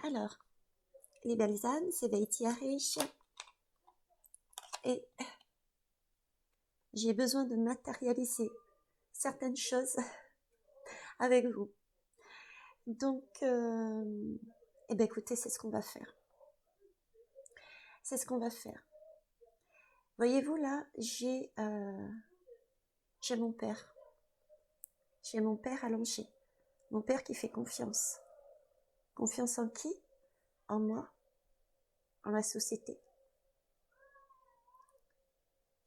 Alors, les belles âmes s'éveillent riche et j'ai besoin de matérialiser certaines choses avec vous. Donc, eh bien, écoutez, c'est ce qu'on va faire. C'est ce qu'on va faire. Voyez-vous là, j'ai mon père. J'ai mon père allongé. Mon père qui fait confiance. Confiance en qui? En moi, en la société.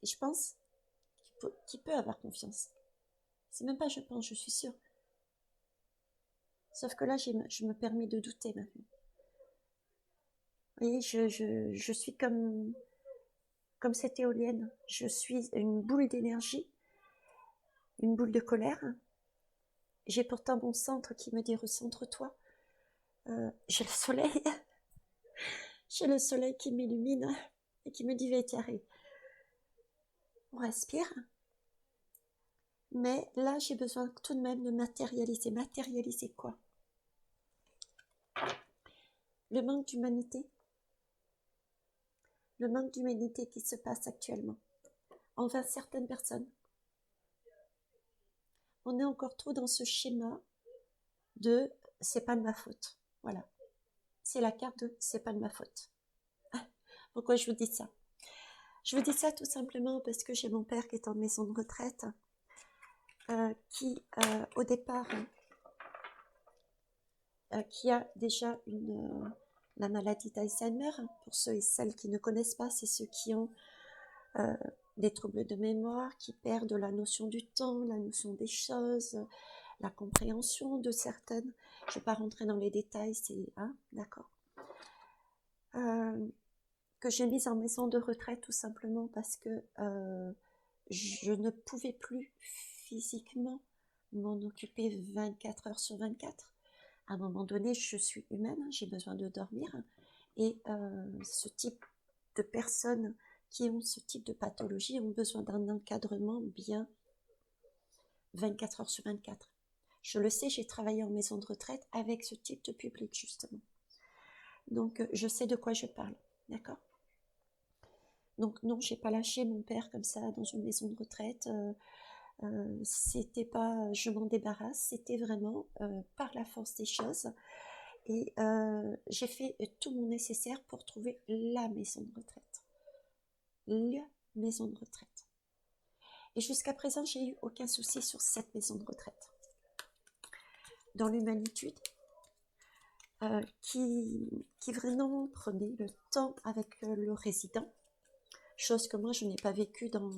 Et je pense qu'il peut avoir confiance. C'est même pas je pense, je suis sûre. Sauf que là, je me permets de douter maintenant. Vous voyez, je suis comme cette éolienne. Je suis une boule d'énergie, une boule de colère. J'ai pourtant mon centre qui me dit recentre-toi. J'ai le soleil. J'ai le soleil qui m'illumine et qui me dit Vétiaré. On respire. Mais là, j'ai besoin tout de même de matérialiser. Matérialiser quoi? Le manque d'humanité. Le manque d'humanité qui se passe actuellement envers certaines personnes. On est encore trop dans ce schéma de c'est pas de ma faute. Voilà. C'est la carte de c'est pas de ma faute. Pourquoi je vous dis ça? Je vous dis ça tout simplement parce que j'ai mon père qui est en maison de retraite, qui au départ qui a déjà la maladie d'Alzheimer. Pour ceux et celles qui ne connaissent pas, c'est ceux qui ont des troubles de mémoire, qui perdent la notion du temps, la notion des choses, la compréhension de certaines. Je ne vais pas rentrer dans les détails, c'est d'accord. Que j'ai mise en maison de retraite tout simplement parce que je ne pouvais plus physiquement m'en occuper 24 heures sur 24. À un moment donné, je suis humaine, j'ai besoin de dormir. Et ce type de personnes qui ont ce type de pathologie ont besoin d'un encadrement bien 24 heures sur 24. Je le sais, j'ai travaillé en maison de retraite avec ce type de public, justement. Donc, je sais de quoi je parle, d'accord? Donc, non, j'ai pas lâché mon père comme ça dans une maison de retraite. C'était pas je m'en débarrasse, c'était vraiment par la force des choses. Et j'ai fait tout mon nécessaire pour trouver la maison de retraite. La maison de retraite. Et jusqu'à présent, j'ai eu aucun souci sur cette maison de retraite. Dans l'humanitude, qui vraiment prenait le temps avec le résident, chose que moi je n'ai pas vécue dans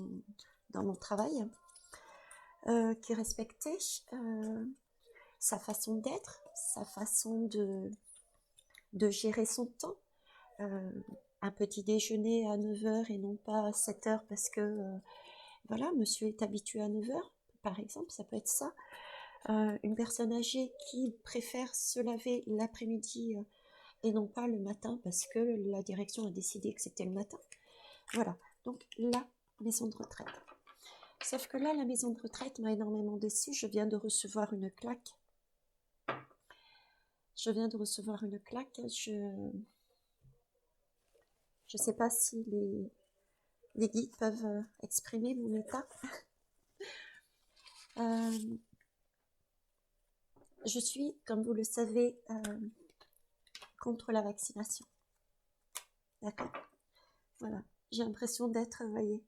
mon travail, qui respectait sa façon d'être, sa façon de gérer son temps, un petit déjeuner à 9h et non pas à 7h parce que voilà, monsieur est habitué à 9h, par exemple, ça peut être ça. Une personne âgée qui préfère se laver l'après-midi et non pas le matin parce que la direction a décidé que c'était le matin. Voilà, donc la maison de retraite. Sauf que là, la maison de retraite m'a énormément déçue. Je viens de recevoir une claque. Je sais pas si les guides peuvent exprimer mon état. Je suis, comme vous le savez, contre la vaccination. D'accord? Voilà. J'ai l'impression d'être, vous voyez,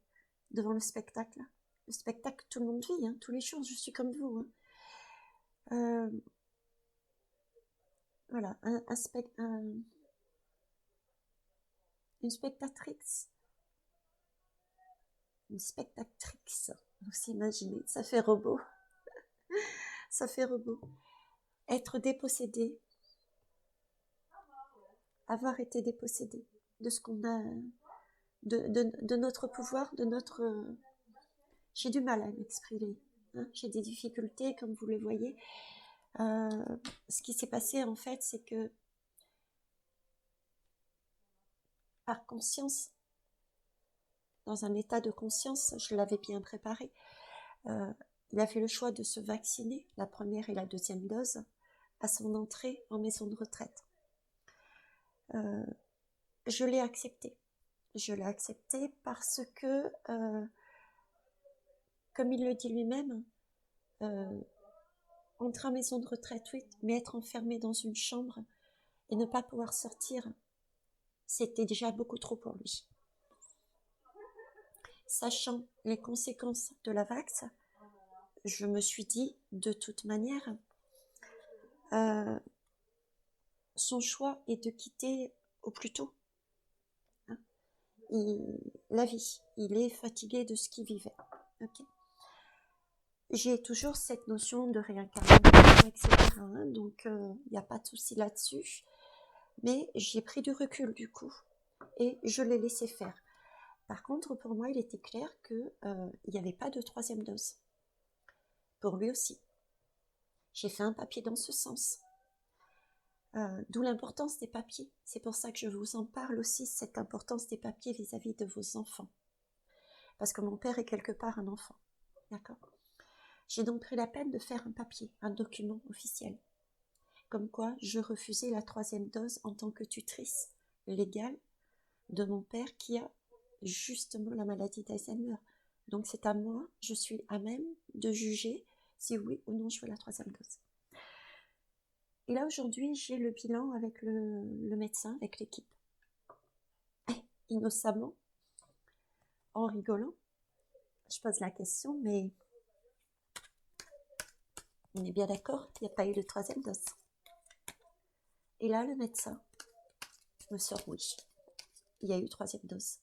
devant le spectacle. Le spectacle, tout le monde vit, hein, tous les jours, je suis comme vous. Hein. Voilà, une spectatrice. Une spectatrice, vous imaginez, ça fait robot. Ça fait robot. Être dépossédé, avoir été dépossédé de ce qu'on a, de notre pouvoir, de notre... J'ai du mal à m'exprimer. Hein. J'ai des difficultés, comme vous le voyez. Ce qui s'est passé, en fait, c'est que par conscience, dans un état de conscience, je l'avais bien préparé. Il a fait le choix de se vacciner, la première et la deuxième dose, à son entrée en maison de retraite. je l'ai accepté. Je l'ai accepté parce que, comme il le dit lui-même, entrer en maison de retraite, oui, mais être enfermé dans une chambre et ne pas pouvoir sortir, c'était déjà beaucoup trop pour lui. Sachant les conséquences de la vax, je me suis dit, de toute manière, son choix est de quitter au plus tôt. Hein, la vie, il est fatigué de ce qu'il vivait. Okay. J'ai toujours cette notion de réincarnation, etc. Hein, donc, il n'y a pas de souci là-dessus. Mais j'ai pris du recul du coup et je l'ai laissé faire. Par contre, pour moi, il était clair qu'il n'y avait pas de 3e dose. Pour lui aussi. J'ai fait un papier dans ce sens. D'où l'importance des papiers. C'est pour ça que je vous en parle aussi, cette importance des papiers vis-à-vis de vos enfants. Parce que mon père est quelque part un enfant. D'accord ? J'ai donc pris la peine de faire un papier, un document officiel. Comme quoi, je refusais la 3e dose en tant que tutrice légale de mon père qui a justement la maladie d'Alzheimer. Donc c'est à moi, je suis à même de juger si oui ou non je veux la 3e dose. Et là aujourd'hui, j'ai le bilan avec le médecin, avec l'équipe. Innocemment, en rigolant, je pose la question, mais on est bien d'accord, il n'y a pas eu de 3e dose. Et là, le médecin me sort oui, il y a eu 3e dose.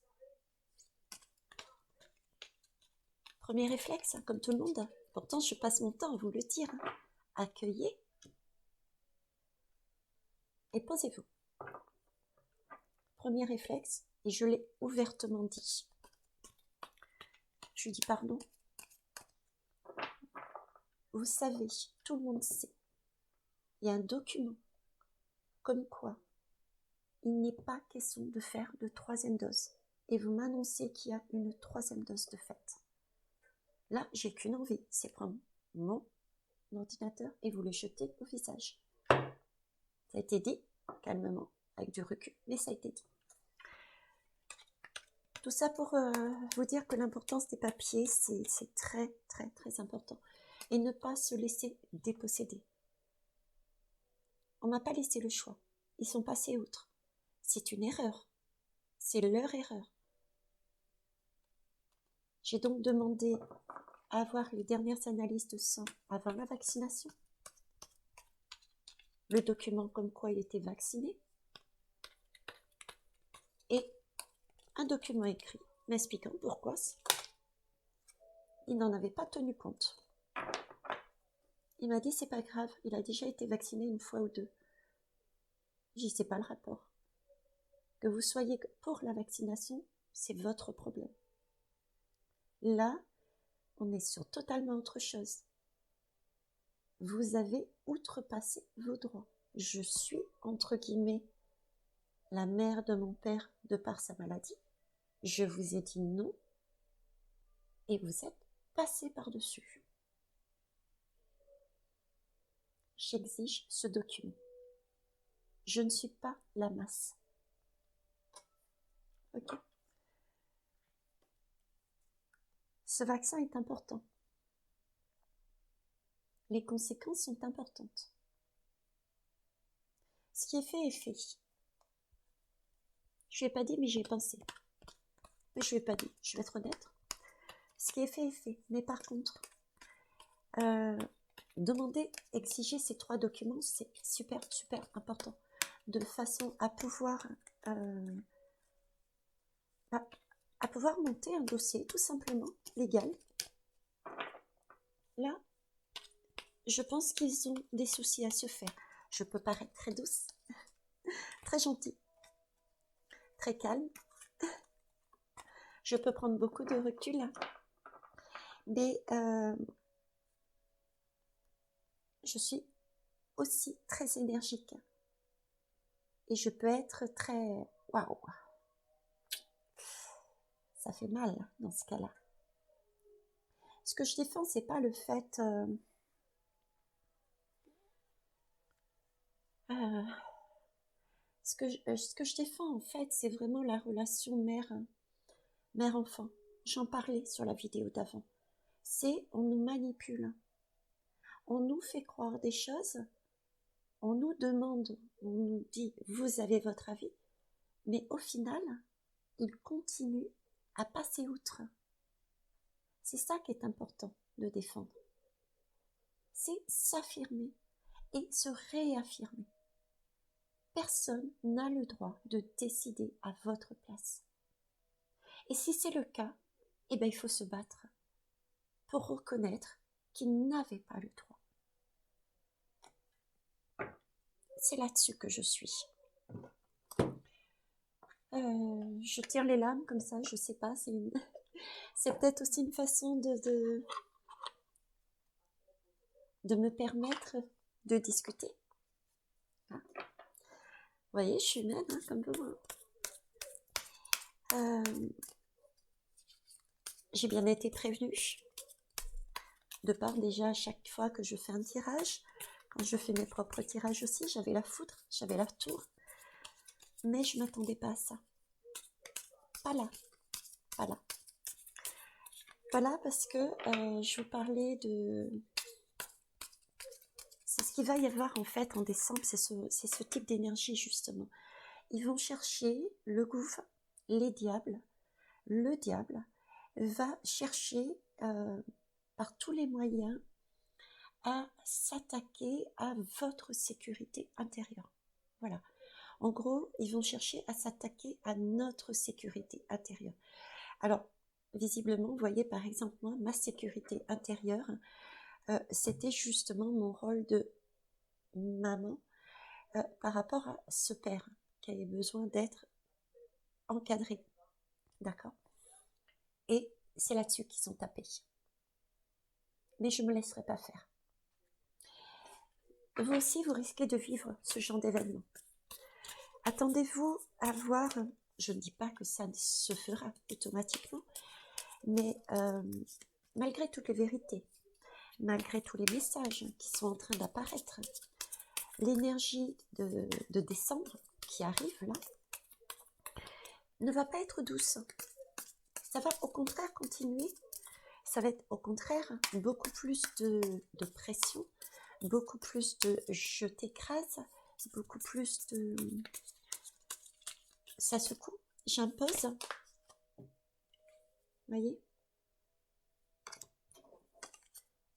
Premier réflexe, comme tout le monde. Pourtant, je passe mon temps à vous le dire. Accueillez et posez-vous. Premier réflexe, et je l'ai ouvertement dit. Je lui dis pardon. Vous savez, tout le monde sait. Il y a un document comme quoi il n'est pas question de faire de 3e dose. Et vous m'annoncez qu'il y a une 3e dose de fait. Là, j'ai qu'une envie, c'est prendre mon ordinateur et vous le jeter au visage. Ça a été dit, calmement, avec du recul, mais ça a été dit. Tout ça pour vous dire que l'importance des papiers, c'est très, très, très important. Et ne pas se laisser déposséder. On m'a pas laissé le choix. Ils sont passés outre. C'est une erreur. C'est leur erreur. J'ai donc demandé à avoir les dernières analyses de sang avant la vaccination. Le document comme quoi il était vacciné. Et un document écrit m'expliquant pourquoi il n'en avait pas tenu compte. Il m'a dit c'est pas grave, il a déjà été vacciné une fois ou deux. J'y sais pas le rapport. Que vous soyez pour la vaccination, c'est votre problème. Là, on est sur totalement autre chose. Vous avez outrepassé vos droits. Je suis, entre guillemets, la mère de mon père de par sa maladie. Je vous ai dit non et vous êtes passé par-dessus. J'exige ce document. Je ne suis pas la masse. Ok ? Ce vaccin est important. Les conséquences sont importantes. Ce qui est fait est fait. Je ne l'ai pas dit, mais j'y ai pensé. Mais je ne l'ai pas dit, je vais être honnête. Ce qui est fait est fait. Mais par contre, demander, exiger ces 3 documents, c'est super, super important. De façon à pouvoir, à pouvoir monter un dossier, tout simplement, légal. Là, je pense qu'ils ont des soucis à se faire. Je peux paraître très douce, très gentille, très calme. Je peux prendre beaucoup de recul, mais je suis aussi très énergique. Et je peux être très... Waouh! Ça fait mal dans ce cas-là. Ce que je défends, c'est pas le fait... Ce que je défends, en fait, c'est vraiment la relation mère-enfant. J'en parlais sur la vidéo d'avant. C'est, on nous manipule. On nous fait croire des choses. On nous demande, on nous dit, vous avez votre avis. Mais au final, il continue à passer outre. C'est ça qui est important de défendre. C'est s'affirmer et se réaffirmer. Personne n'a le droit de décider à votre place. Et si c'est le cas, eh bien, il faut se battre pour reconnaître qu'il n'avait pas le droit. C'est là-dessus que je suis. Je tire les lames comme ça, je sais pas, c'est peut-être aussi une façon de me permettre de discuter. Hein. Vous voyez, je suis humaine, hein, comme vous. J'ai bien été prévenue, de part déjà à chaque fois que je fais un tirage. Quand je fais mes propres tirages aussi, j'avais la foudre, j'avais la tour, mais je ne m'attendais pas à ça. Pas là, pas là. Pas là parce que je vous parlais de... C'est ce qu'il va y avoir en fait en décembre, c'est ce type d'énergie justement. Ils vont chercher le gouffre, les diables. Le diable va chercher par tous les moyens à s'attaquer à votre sécurité intérieure. Voilà. En gros, ils vont chercher à s'attaquer à notre sécurité intérieure. Alors, visiblement, vous voyez par exemple, moi, ma sécurité intérieure, c'était justement mon rôle de maman par rapport à ce père qui avait besoin d'être encadré. D'accord? Et c'est là-dessus qu'ils sont tapés. Mais je ne me laisserai pas faire. Vous aussi, vous risquez de vivre ce genre d'événement. Attendez-vous à voir, je ne dis pas que ça se fera automatiquement, mais malgré toutes les vérités, malgré tous les messages qui sont en train d'apparaître, l'énergie de décembre qui arrive là, ne va pas être douce. Ça va au contraire continuer. Ça va être au contraire beaucoup plus de pression, beaucoup plus de je t'écrase, beaucoup plus de ça secoue, j'impose. Vous voyez?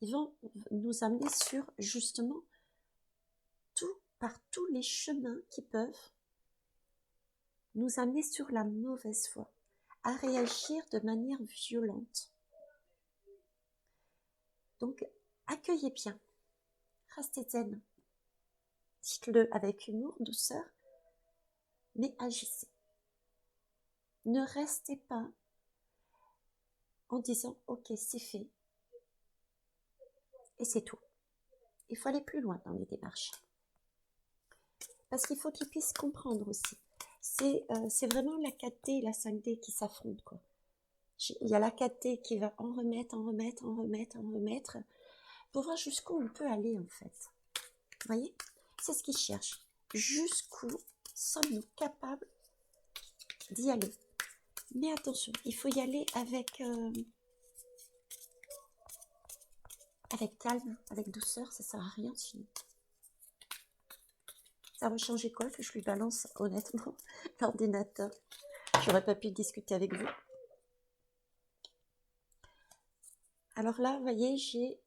Ils vont nous amener sur justement par tous les chemins qui peuvent nous amener sur la mauvaise voie, à réagir de manière violente. Donc, accueillez bien, restez zen, dites-le avec humour, douceur, mais agissez. Ne restez pas en disant « ok, c'est fait » et c'est tout. Il faut aller plus loin dans les démarches. Parce qu'il faut qu'ils puissent comprendre aussi. C'est vraiment la 4D et la 5D qui s'affrontent, quoi. Il y a la 4D qui va en remettre, pour voir jusqu'où on peut aller, en fait. Vous voyez? C'est ce qu'ils cherchent. Jusqu'où sommes-nous capables d'y aller? Mais attention, il faut y aller avec calme, avec douceur, ça sert à rien sinon. Ça va changer quoi que je lui balance honnêtement l'ordinateur? J'aurais pas pu discuter avec vous. Alors là, vous voyez, j'ai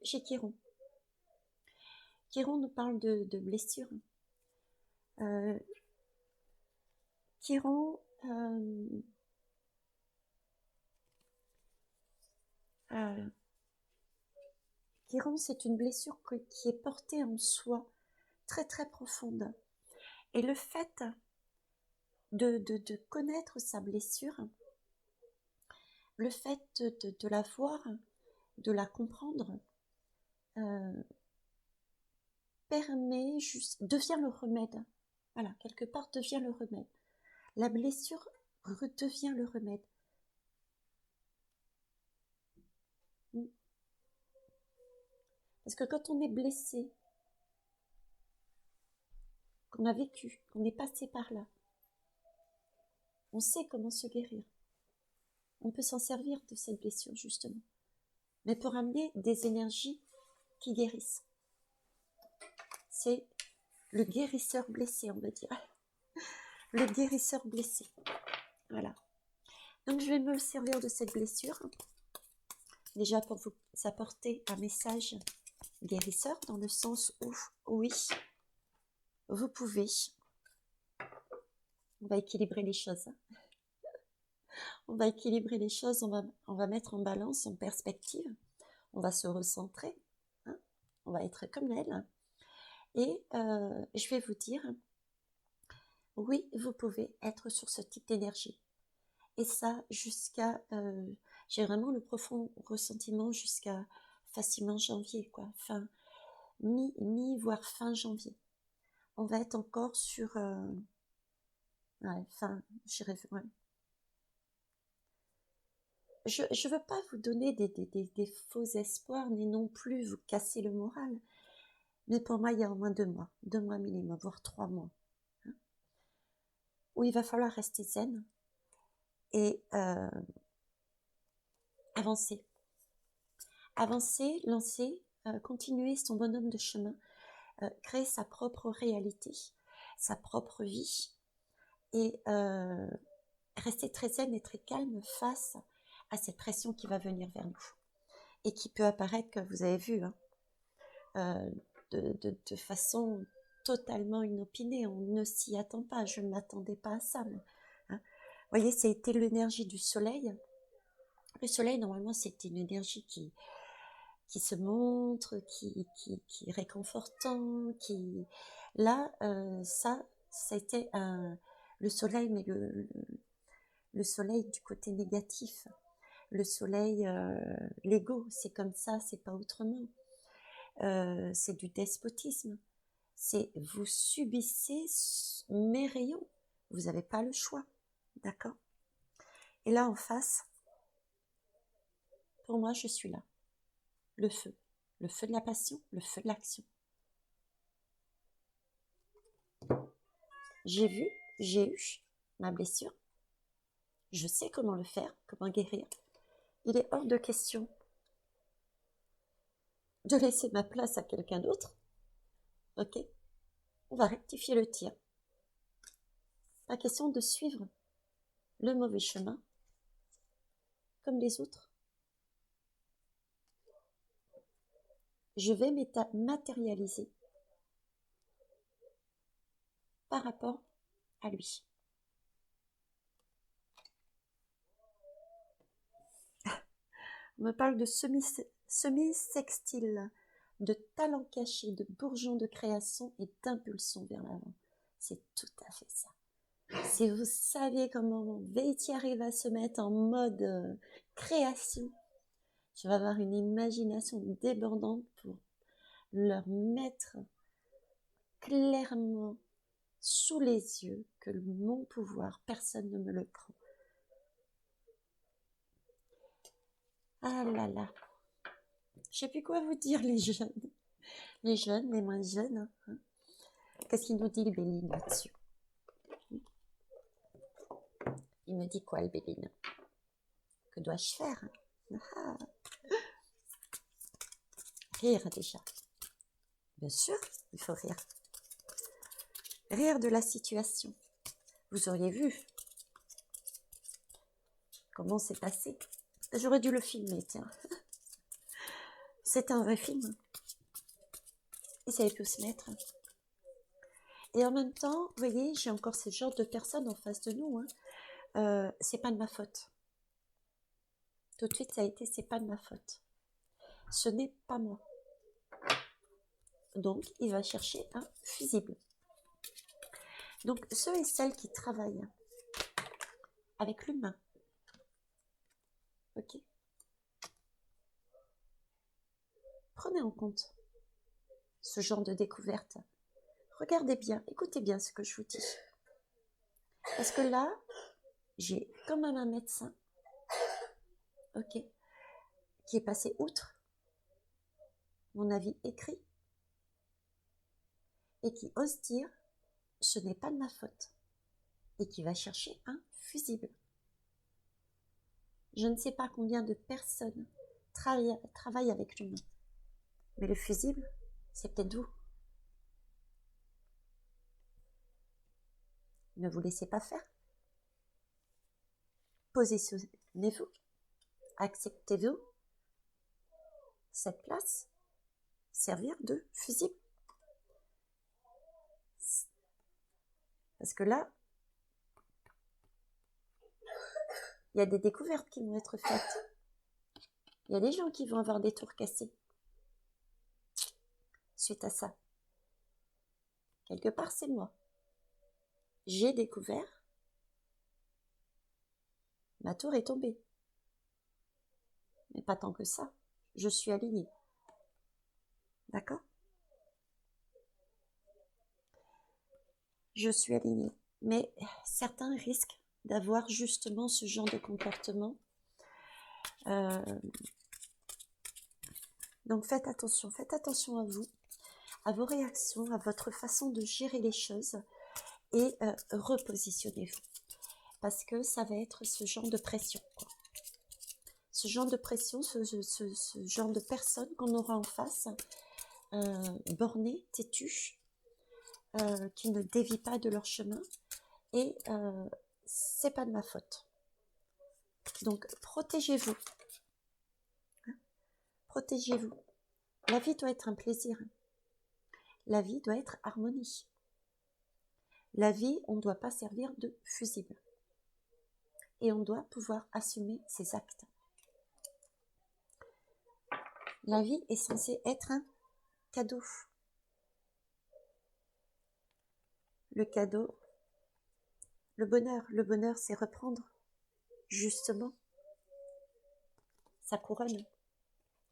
Chiron. Chiron nous parle de blessures. Chiron, Chiron, c'est une blessure qui est portée en soi, très très profonde. Et le fait de connaître sa blessure, le fait de la voir, de la comprendre, devient le remède. Voilà, quelque part devient le remède. La blessure redevient le remède. Parce que quand on est blessé, qu'on a vécu, qu'on est passé par là. On sait comment se guérir. On peut s'en servir de cette blessure, justement. Mais pour amener des énergies qui guérissent. C'est le guérisseur blessé, on va dire. Le guérisseur blessé. Voilà. Donc, je vais me servir de cette blessure. Déjà pour vous apporter un message guérisseur, dans le sens où, oui, vous pouvez. On va équilibrer les choses. On va équilibrer les choses, on va mettre en balance, en perspective. On va se recentrer. Hein, on va être comme elle. Et je vais vous dire, oui, vous pouvez être sur ce type d'énergie. Et ça, jusqu'à... j'ai vraiment le profond ressentiment jusqu'à facilement janvier, quoi. Fin, voire fin janvier. On va être encore sur... ouais. Je ne veux pas vous donner des faux espoirs, ni non plus vous casser le moral. Mais pour moi, il y a au moins 2 mois minimum, voire 3 mois, hein, où il va falloir rester zen et avancer. Avancer, lancer, continuer son bonhomme de chemin, créer sa propre réalité, sa propre vie, et rester très zen et très calme face à cette pression qui va venir vers nous, et qui peut apparaître, comme vous avez vu, hein, de façon totalement inopinée. On ne s'y attend pas, je ne m'attendais pas à ça. Hein. Vous voyez, c'était l'énergie du soleil. Le soleil, normalement, c'était une énergie qui se montre, qui est réconfortant, qui... Là, ça a été le soleil, mais le soleil du côté négatif. Le soleil, l'ego, c'est comme ça, c'est pas autrement. C'est du despotisme. C'est vous subissez mes rayons. Vous n'avez pas le choix. D'accord? Et là, en face, pour moi, je suis là. Le feu. Le feu de la passion, le feu de l'action. J'ai vu, j'ai eu ma blessure. Je sais comment le faire, comment guérir. Il est hors de question de laisser ma place à quelqu'un d'autre. Ok? On va rectifier le tir. Pas question de suivre le mauvais chemin comme les autres. Je vais matérialiser par rapport à lui. On me parle de semi-sextile, de talent caché, de bourgeon de création et d'impulsion vers l'avant. C'est tout à fait ça. Si vous saviez comment Véti arrive à se mettre en mode création, je vais avoir une imagination débordante pour leur mettre clairement sous les yeux que mon pouvoir, personne ne me le prend. Ah là là. Je sais plus quoi vous dire, les jeunes. Les jeunes, les moins jeunes. Hein. Qu'est-ce qu'il nous dit, le Béline, là-dessus? Il me dit quoi, le Béline? Que dois-je faire? Ah. Rire, déjà. Bien sûr, il faut rire. Rire de la situation. Vous auriez vu comment c'est passé. J'aurais dû le filmer, tiens. C'est un vrai film. Et ça peut se mettre. Et en même temps, vous voyez, j'ai encore ce genre de personnes en face de nous. Hein. C'est pas de ma faute. Tout de suite, ça a été, c'est pas de ma faute. Ce n'est pas moi. Donc, il va chercher un fusible. Donc, ceux et celles qui travaillent avec l'humain, ok, prenez en compte ce genre de découverte. Regardez bien, écoutez bien ce que je vous dis. Parce que là, j'ai quand même un médecin, ok, qui est passé outre mon avis écrit et qui ose dire ce n'est pas de ma faute et qui va chercher un fusible. Je ne sais pas combien de personnes travaillent avec l'humain, mais le fusible, c'est peut-être vous. Ne vous laissez pas faire. Positionnez-vous. Acceptez-vous cette place, servir de fusible. Parce que là, il y a des découvertes qui vont être faites. Il y a des gens qui vont avoir des tours cassés. Suite à ça. Quelque part, c'est moi. J'ai découvert. Ma tour est tombée. Mais pas tant que ça. Je suis alignée. D'accord? Je suis alignée. Mais certains risquent d'avoir justement ce genre de comportement. Donc faites attention à vous, à vos réactions, à votre façon de gérer les choses et repositionnez-vous. Parce que ça va être ce genre de pression, quoi. Ce genre de pression, ce genre de personne qu'on aura en face, bornée, têtue, qui ne dévient pas de leur chemin, et c'est pas de ma faute. Donc protégez-vous. Protégez-vous. La vie doit être un plaisir. La vie doit être harmonie. La vie, on ne doit pas servir de fusible. Et on doit pouvoir assumer ses actes. La vie est censée être un cadeau. Le cadeau, le bonheur c'est reprendre justement sa couronne,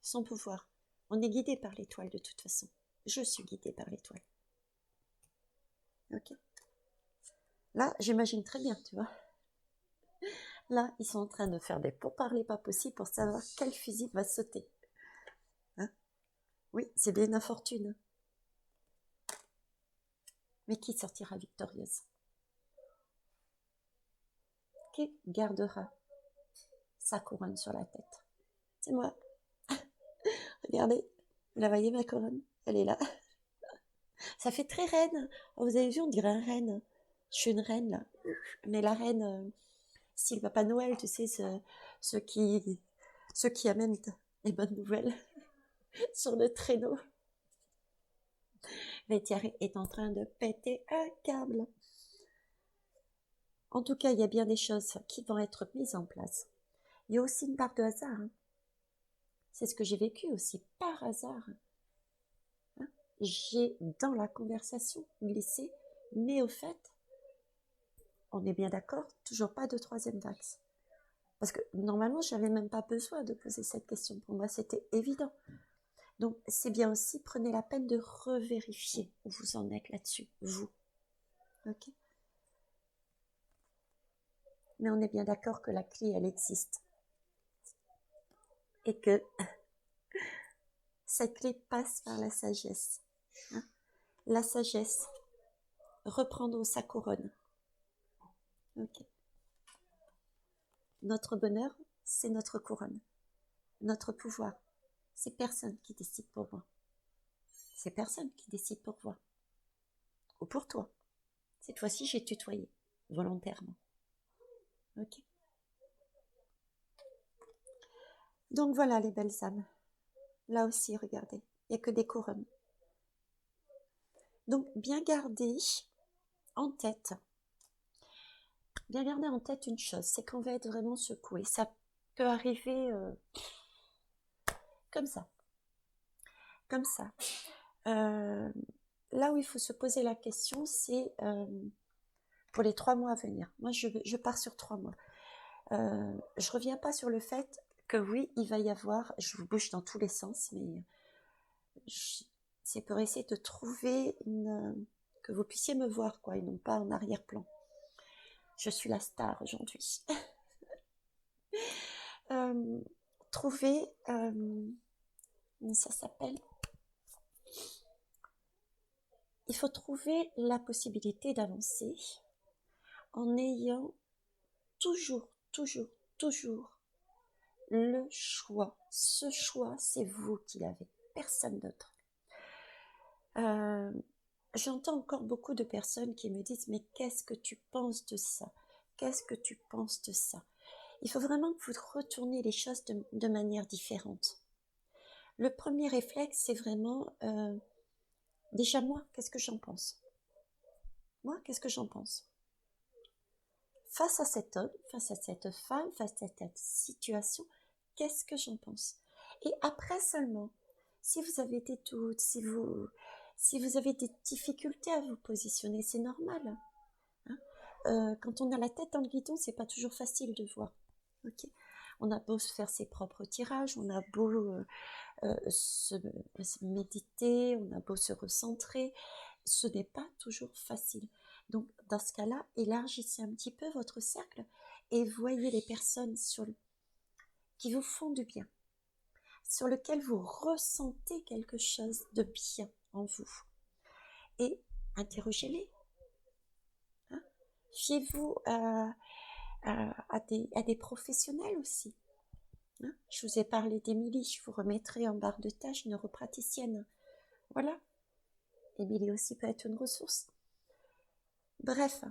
son pouvoir. On est guidé par l'étoile de toute façon. Je suis guidée par l'étoile. Ok. Là, j'imagine très bien, tu vois. Là, ils sont en train de faire des pourparlers pas possibles pour savoir quel fusil va sauter. Hein? Oui, c'est bien une infortune. Mais qui sortira victorieuse? Qui gardera sa couronne sur la tête? C'est moi. Regardez, vous la voyez ma couronne? Elle est là. Ça fait très reine. Oh, vous avez vu, on dirait un reine. Je suis une reine là. Mais la reine, style Papa Noël, tu sais, ceux qui amènent les bonnes nouvelles sur le traîneau. Thierry est en train de péter un câble. En tout cas, il y a bien des choses qui vont être mises en place. Il y a aussi une part de hasard. Hein. C'est ce que j'ai vécu aussi, par hasard. Hein. J'ai, dans la conversation, glissé, mais au fait, on est bien d'accord, toujours pas de troisième vague. Parce que normalement, je n'avais même pas besoin de poser cette question. Pour moi, c'était évident. Donc, c'est bien aussi, prenez la peine de revérifier où vous en êtes là-dessus, vous. Ok? Mais on est bien d'accord que la clé, elle existe. Et que cette clé passe par la sagesse. Hein? La sagesse, reprendre sa couronne. Ok. Notre bonheur, c'est notre couronne. Notre pouvoir, c'est personne qui décide pour moi. C'est personne qui décide pour moi. Ou pour toi. Cette fois-ci, j'ai tutoyé, volontairement. Ok. Donc voilà les belles âmes. Là aussi, regardez, il n'y a que des couronnes. Donc bien garder en tête une chose, c'est qu'on va être vraiment secoué. Ça peut arriver comme ça. Comme ça. Là où il faut se poser la question, c'est pour les 3 mois à venir. Moi, je pars sur 3 mois. Je reviens pas sur le fait que oui, il va y avoir, je vous bouge dans tous les sens, mais c'est pour essayer de trouver que vous puissiez me voir, quoi, et non pas en arrière-plan. Je suis la star aujourd'hui. Trouver, comment ça s'appelle? il faut trouver la possibilité d'avancer en ayant toujours, toujours, toujours le choix. Ce choix, c'est vous qui l'avez, personne d'autre. J'entends encore beaucoup de personnes qui me disent « Mais qu'est-ce que tu penses de ça? Qu'est-ce que tu penses de ça ?» Il faut vraiment que vous retournez les choses de manière différente. Le premier réflexe, c'est vraiment déjà moi, qu'est-ce que j'en pense? Moi, qu'est-ce que j'en pense? Face à cet homme, face à cette femme, face à cette situation, qu'est-ce que j'en pense? Et après seulement, si vous avez des doutes, si vous avez des difficultés à vous positionner, c'est normal. Quand on a la tête dans le guidon, c'est pas toujours facile de voir. Okay, on a beau se faire ses propres tirages, on a beau se méditer, on a beau se recentrer, ce n'est pas toujours facile. Donc dans ce cas-là, élargissez un petit peu votre cercle et voyez les personnes qui vous font du bien, sur lesquelles vous ressentez quelque chose de bien en vous. Et interrogez-les. Fiez-vous à des professionnels aussi. Je vous ai parlé d'Émilie, je vous remettrai en barre de tâches une neuropraticienne. Voilà. Émilie aussi peut être une ressource. Bref,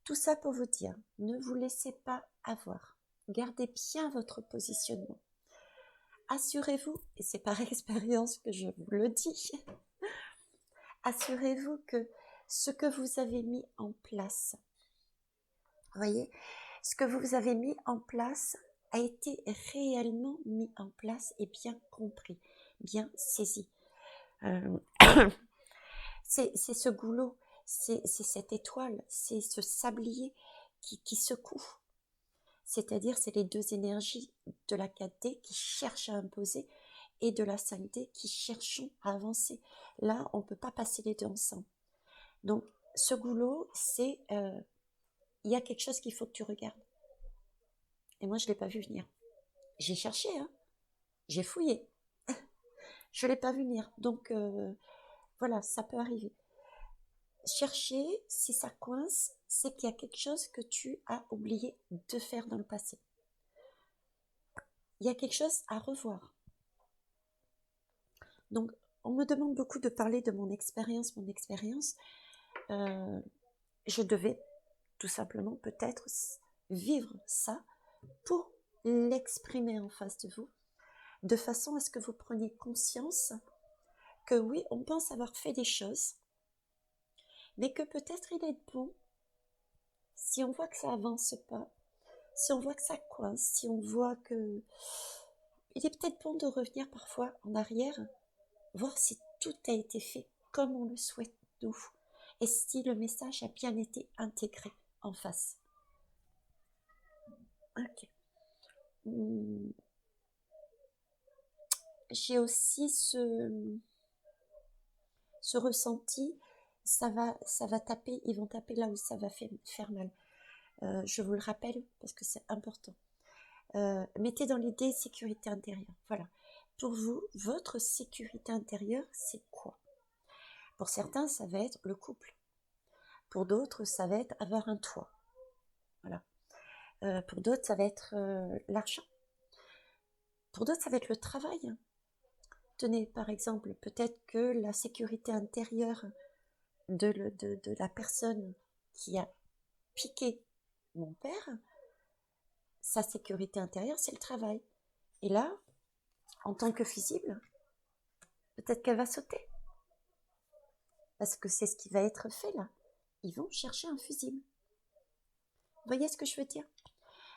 tout ça pour vous dire, ne vous laissez pas avoir. Gardez bien votre positionnement. Assurez-vous, et c'est par expérience que je vous le dis, assurez-vous que ce que vous avez mis en place, voyez, ce que vous avez mis en place a été réellement mis en place et bien compris, bien saisi. C'est ce goulot, c'est cette étoile, c'est ce sablier qui secoue. C'est-à-dire, c'est les deux énergies de la 4D qui cherchent à imposer et de la 5D qui cherchent à avancer. Là, on ne peut pas passer les deux ensemble. Donc, ce goulot, c'est... il y a quelque chose qu'il faut que tu regardes. Et moi, je ne l'ai pas vu venir. J'ai cherché, j'ai fouillé. Je ne l'ai pas vu venir. Donc, voilà, ça peut arriver. Chercher, si ça coince, c'est qu'il y a quelque chose que tu as oublié de faire dans le passé. Il y a quelque chose à revoir. Donc, on me demande beaucoup de parler de mon expérience. Je devais tout simplement peut-être vivre ça pour l'exprimer en face de vous, de façon à ce que vous preniez conscience que oui, on pense avoir fait des choses, mais que peut-être il est bon, si on voit que ça avance pas, si on voit que ça coince, si on voit que... Il est peut-être bon de revenir parfois en arrière, voir si tout a été fait comme on le souhaite nous, et si le message a bien été intégré en face. Ok. J'ai aussi ce ressenti, ça va taper, ils vont taper là où ça va faire mal. Je vous le rappelle parce que c'est important. Mettez dans l'idée sécurité intérieure. Voilà. Pour vous, votre sécurité intérieure, c'est quoi? Pour certains, ça va être le couple. Pour d'autres, ça va être avoir un toit. Voilà. Pour d'autres, ça va être l'argent. Pour d'autres, ça va être le travail. Tenez, par exemple, peut-être que la sécurité intérieure de la personne qui a piqué mon père, sa sécurité intérieure, c'est le travail. Et là, en tant que fusible, peut-être qu'elle va sauter. Parce que c'est ce qui va être fait là. Ils vont chercher un fusible. Vous voyez ce que je veux dire?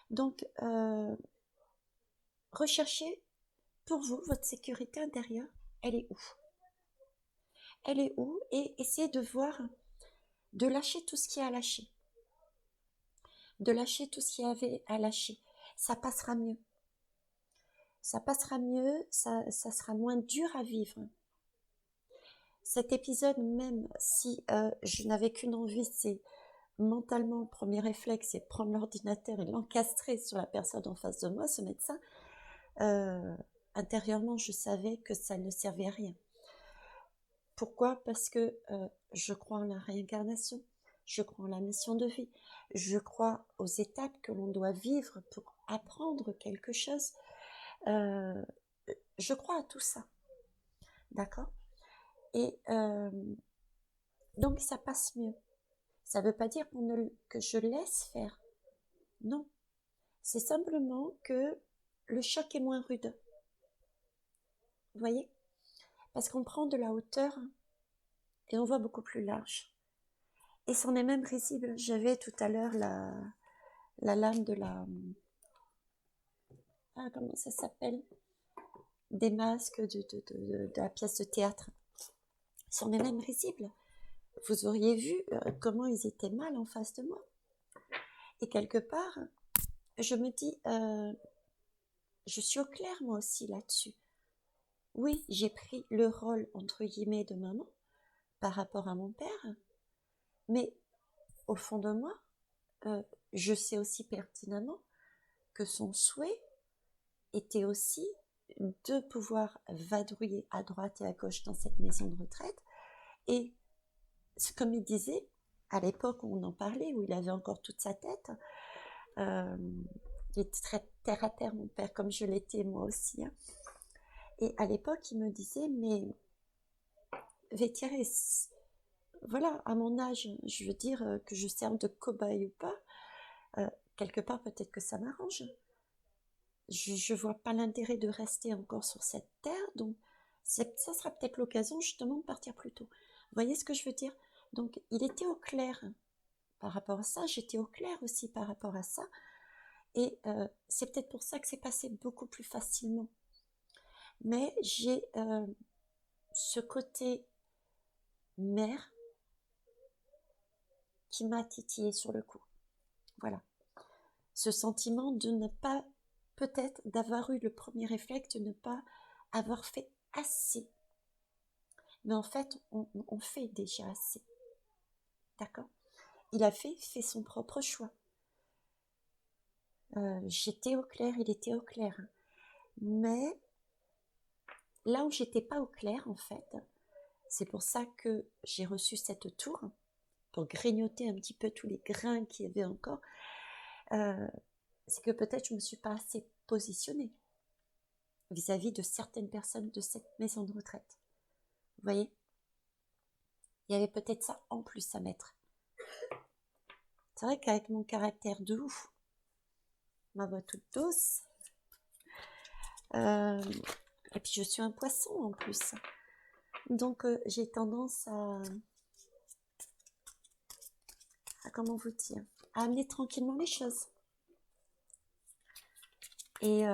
Donc, recherchez pour vous votre sécurité intérieure. Elle est où? Elle est où? Et essayez de voir, de lâcher tout ce qu'il y a à lâcher. De lâcher tout ce qu'il y avait à lâcher. Ça passera mieux. Ça passera mieux, ça sera moins dur à vivre. Cet épisode, même si je n'avais qu'une envie, c'est mentalement, le premier réflexe, c'est prendre l'ordinateur et l'encastrer sur la personne en face de moi, ce médecin. Intérieurement, je savais que ça ne servait à rien. Pourquoi? Parce que je crois en la réincarnation, je crois en la mission de vie, je crois aux étapes que l'on doit vivre pour apprendre quelque chose. Je crois à tout ça, d'accord? Et donc ça passe mieux. Ça ne veut pas dire que je laisse faire. Non. C'est simplement que le choc est moins rude. Vous voyez? Parce qu'on prend de la hauteur et on voit beaucoup plus large. Et c'en est même risible. J'avais tout à l'heure la lame de la... Ah, comment ça s'appelle? Des masques de la pièce de théâtre. C'en est même risible. Vous auriez vu comment ils étaient mal en face de moi. Et quelque part, je me dis, je suis au clair moi aussi là-dessus. Oui, j'ai pris le rôle, entre guillemets, de maman par rapport à mon père, mais au fond de moi, je sais aussi pertinemment que son souhait était aussi de pouvoir vadrouiller à droite et à gauche dans cette maison de retraite. Et comme il disait, à l'époque où on en parlait, où il avait encore toute sa tête, il était très terre à terre, mon père, comme je l'étais moi aussi. Hein. Et à l'époque, il me disait, mais Vétéré, voilà, à mon âge, je veux dire que je serve de cobaye ou pas, quelque part peut-être que ça m'arrange. Je vois pas l'intérêt de rester encore sur cette terre, donc ça sera peut-être l'occasion justement de partir plus tôt. Vous voyez ce que je veux dire? Donc il était au clair par rapport à ça, j'étais au clair aussi par rapport à ça, et c'est peut-être pour ça que c'est passé beaucoup plus facilement. Mais j'ai ce côté mère qui m'a titillé sur le coup. Voilà. Ce sentiment de ne pas, peut-être d'avoir eu le premier réflexe, de ne pas avoir fait assez. Mais en fait, on fait déjà assez. D'accord? Il a fait son propre choix. J'étais au clair, il était au clair. Mais là où j'étais pas au clair, en fait, c'est pour ça que j'ai reçu cette tour, pour grignoter un petit peu tous les grains qu'il y avait encore. C'est que peut-être je me suis pas assez positionnée vis-à-vis de certaines personnes de cette maison de retraite. Vous voyez? Il y avait peut-être ça en plus à mettre. C'est vrai qu'avec mon caractère de ouf, ma voix toute douce, et puis je suis un poisson en plus. Donc j'ai tendance à comment vous dire, à amener tranquillement les choses. Et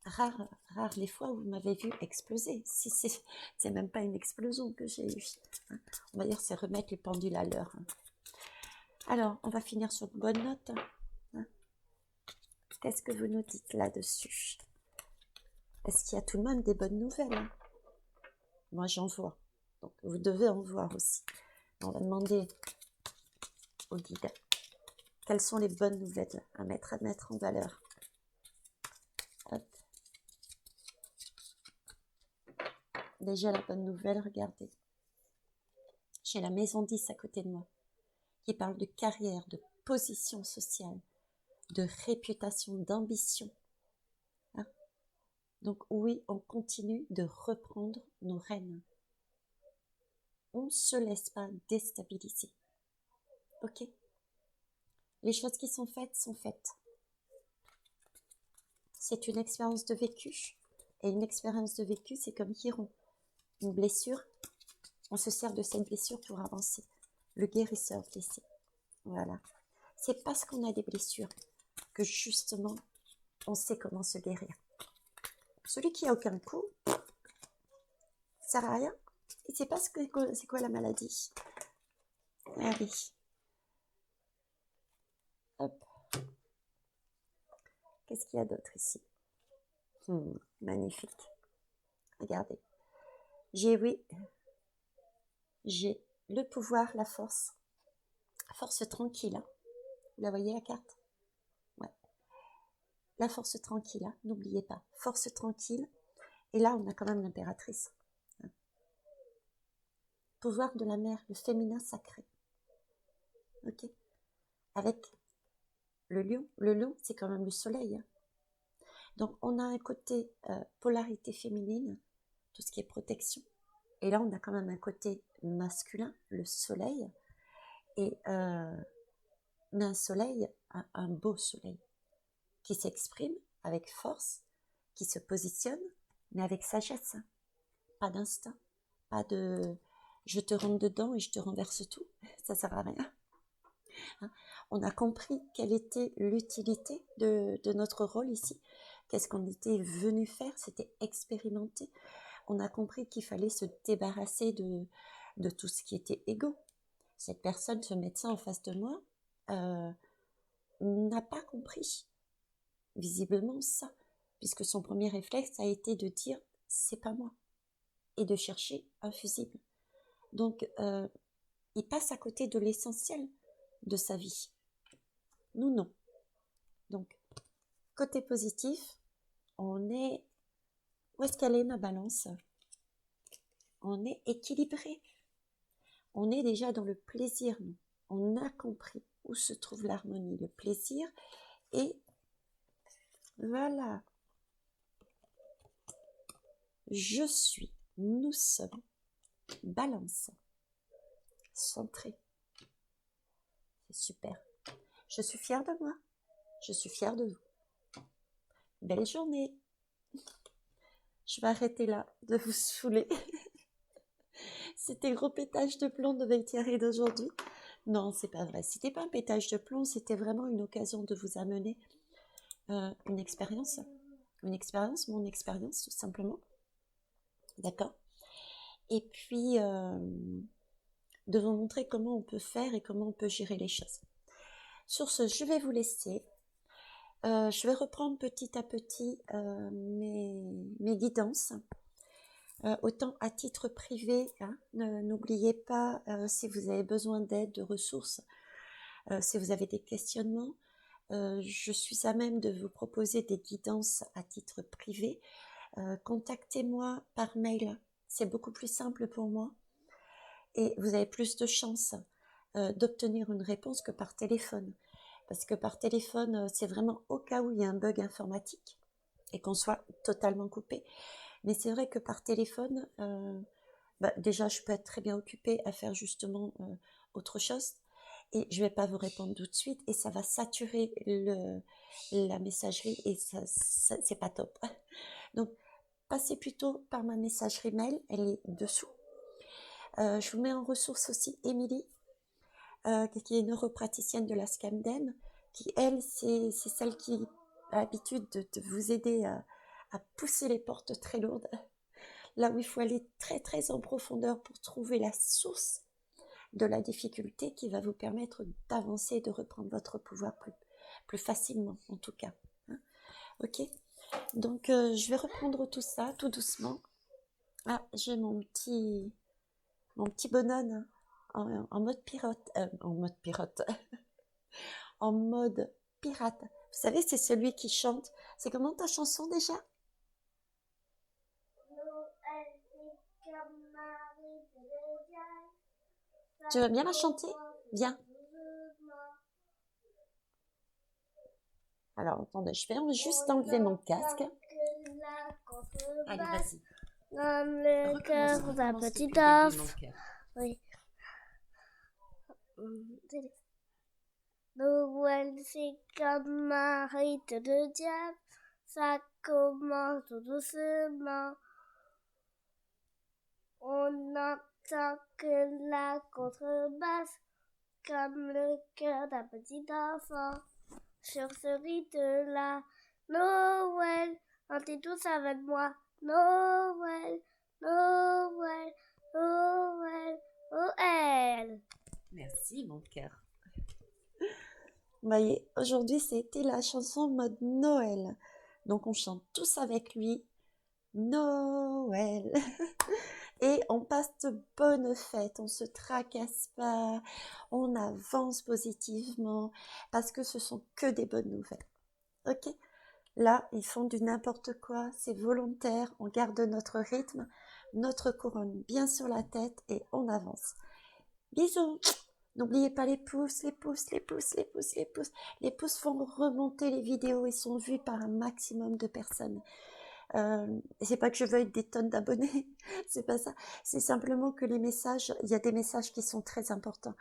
rare les fois où vous m'avez vu exploser. Si c'est même pas une explosion que j'ai eue. Hein. On va dire c'est remettre les pendules à l'heure. Hein. Alors, on va finir sur une bonne note. Hein. Qu'est-ce que vous nous dites là-dessus? Est-ce qu'il y a tout de même des bonnes nouvelles? Hein? Moi, j'en vois. Donc, vous devez en voir aussi. On va demander au guide quelles sont les bonnes nouvelles à mettre en valeur. Hop. Déjà, la bonne nouvelle, regardez. J'ai la maison 10 à côté de moi qui parle de carrière, de position sociale, de réputation, d'ambition. Hein? Donc oui, on continue de reprendre nos rênes. On ne se laisse pas déstabiliser. Ok? Les choses qui sont faites sont faites. C'est une expérience de vécu. Et une expérience de vécu, c'est comme Chiron. Une blessure, on se sert de cette blessure pour avancer. Le guérisseur blessé. Voilà. C'est parce qu'on a des blessures que justement, on sait comment se guérir. Celui qui a aucun coup, ça ne sert à rien. Il ne sait pas c'est quoi la maladie. Allez. Hop. Qu'est-ce qu'il y a d'autre ici? Magnifique. Regardez. J'ai le pouvoir, la force. Force tranquille. Hein. Vous la voyez la carte? Ouais. La force tranquille, hein. N'oubliez pas. Force tranquille Et là, on a quand même l'impératrice. Pouvoir de la mère, le féminin sacré. Ok. Avec le lion. Le lion, c'est quand même le soleil. Donc, on a un côté polarité féminine, tout ce qui est protection. Et là, on a quand même un côté masculin, le soleil. Et mais un soleil, un beau soleil, qui s'exprime avec force, qui se positionne, mais avec sagesse. Pas d'instinct, pas de je te rentre dedans et je te renverse tout. Ça sert à rien. Hein. On a compris quelle était l'utilité de notre rôle ici. Qu'est-ce qu'on était venu faire? C'était expérimenter. On a compris qu'il fallait se débarrasser de tout ce qui était égo. Cette personne, ce médecin en face de moi, n'a pas compris visiblement ça, puisque son premier réflexe a été de dire c'est pas moi et de chercher un fusible. Donc il passe à côté de l'essentiel de sa vie. Nous non. Donc côté positif, on est où est-ce qu'elle est ma balance? On est équilibré. On est déjà dans le plaisir. Nous. On a compris où se trouve l'harmonie, le plaisir et voilà. Je suis, nous sommes, balance, centré. C'est super. Je suis fière de moi. Je suis fière de vous. Belle journée. Je vais arrêter là de vous saouler. C'était gros pétage de plomb de Beltiari d'aujourd'hui. Non, c'est pas vrai. C'était pas un pétage de plomb, c'était vraiment une occasion de vous amener une expérience. Une expérience, mon expérience, tout simplement. D'accord? Et puis, de vous montrer comment on peut faire et comment on peut gérer les choses. Sur ce, je vais vous laisser. Je vais reprendre petit à petit mes guidances. Autant à titre privé, hein, n'oubliez pas, si vous avez besoin d'aide, de ressources, si vous avez des questionnements, je suis à même de vous proposer des guidances à titre privé. Contactez-moi par mail, c'est beaucoup plus simple pour moi et vous avez plus de chances d'obtenir une réponse que par téléphone. Parce que par téléphone, c'est vraiment au cas où il y a un bug informatique et qu'on soit totalement coupé. Mais c'est vrai que par téléphone, déjà, je peux être très bien occupée à faire justement autre chose. Et je ne vais pas vous répondre tout de suite. Et ça va saturer la messagerie. Et ça c'est pas top. Donc, passez plutôt par ma messagerie mail. Elle est dessous. Je vous mets en ressource aussi Émilie, qui est neuropraticienne de la SCAMDEM, qui, elle, c'est celle qui a l'habitude de vous aider à pousser les portes très lourdes, là où il faut aller très très en profondeur pour trouver la source de la difficulté qui va vous permettre d'avancer et de reprendre votre pouvoir plus facilement, en tout cas. Hein, ok, donc je vais reprendre tout ça tout doucement. Ah, j'ai mon petit bonhomme en mode pirate, en mode pirate. Vous savez, c'est celui qui chante. C'est comment ta chanson déjà? Tu veux bien la chanter? Viens. Alors, attendez, je vais juste enlever mon casque. Allez, vas-y. Dans le cœur d'un petit œuf. Oui. Noël, c'est comme un rite de diable. Ça commence tout doucement. On n'entend que la contrebasse, comme le cœur d'un petit enfant. Sur ce rite-là, Noël, chantez tous avec moi. Noël, Noël, Noël, Noël. Merci, mon cœur. Vous voyez, aujourd'hui, c'était la chanson mode Noël. Donc, on chante tous avec lui. Noël. Et on passe de bonnes fêtes, on se tracasse pas, on avance positivement, parce que ce sont que des bonnes nouvelles. Ok? Là, ils font du n'importe quoi, c'est volontaire, on garde notre rythme, notre couronne bien sur la tête et on avance. Bisous. N'oubliez pas les pouces, les pouces, les pouces, les pouces, les pouces. Les pouces font remonter les vidéos et sont vus par un maximum de personnes. C'est pas que je veuille des tonnes d'abonnés, c'est pas ça. C'est simplement que les messages, il y a des messages qui sont très importants.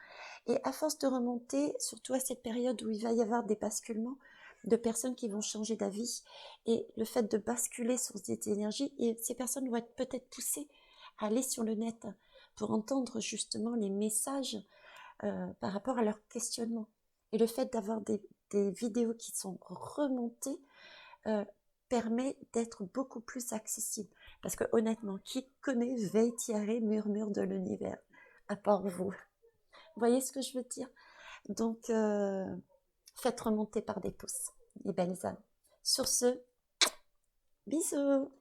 Et à force de remonter, surtout à cette période où il va y avoir des basculements de personnes qui vont changer d'avis, et le fait de basculer sur ces énergies, et ces personnes vont être peut-être poussées à aller sur le net pour entendre justement les messages par rapport à leur questionnement. Et le fait d'avoir des vidéos qui sont remontées euh, permet d'être beaucoup plus accessible. Parce que honnêtement, qui connaît Veitiare, murmure de l'univers, à part vous? Vous voyez ce que je veux dire? Donc, faites remonter par des pouces, les belles âmes. Sur ce, bisous!